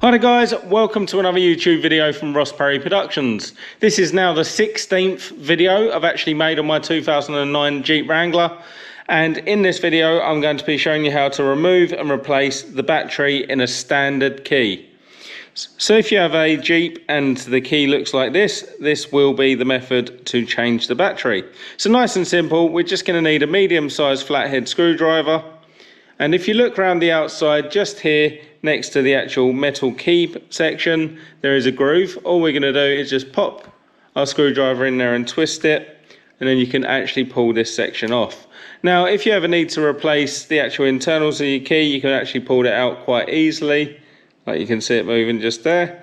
Hi there guys, welcome to another YouTube video from Ross Perry Productions. This is now the 16th video I've actually made on my 2009 Jeep Wrangler, and in this video I'm going to be showing you how to remove and replace the battery in a standard key. So if you have a Jeep and the key looks like this will be the method to change the battery. So nice and simple, we're just going to need a medium-sized flathead screwdriver, and if you look around the outside just here next to the actual metal key section, there is a groove. All we're going to do is just pop our screwdriver in there and twist it, and then you can actually pull this section off. Now if you ever need to replace the actual internals of your key, you can actually pull it out quite easily, like you can see it moving just there.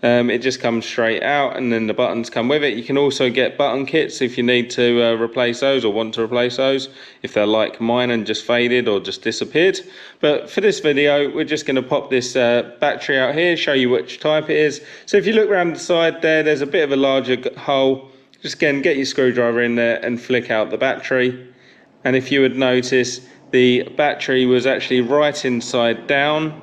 It just comes straight out and then the buttons come with it. You can also get button kits if you need to replace those or want to replace those, if they're like mine and just faded or just disappeared. But for this video we're just going to pop this battery out here, show you which type it is. So if you look around the side there's a bit of a larger hole. Just again get your screwdriver in there and flick out the battery, and if you would notice the battery was actually right inside down.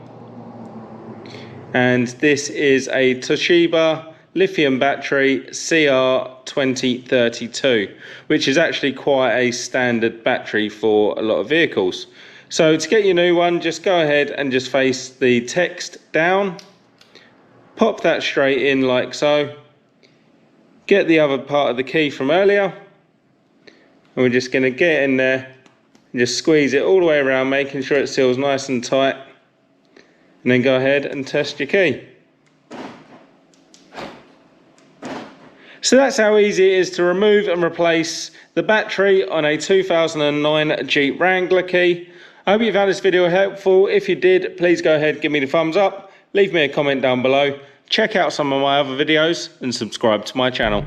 And this is a Toshiba lithium battery CR2032, which is actually quite a standard battery for a lot of vehicles. So to get your new one, just go ahead and just face the text down, pop that straight in like so, get the other part of the key from earlier, and we're just going to get in there and just squeeze it all the way around, making sure it seals nice and tight. And then go ahead and test your key. So that's how easy it is to remove and replace the battery on a 2009 Jeep Wrangler key. I hope you found this video helpful. If you did, please go ahead, give me the thumbs up, leave me a comment down below, check out some of my other videos and subscribe to my channel.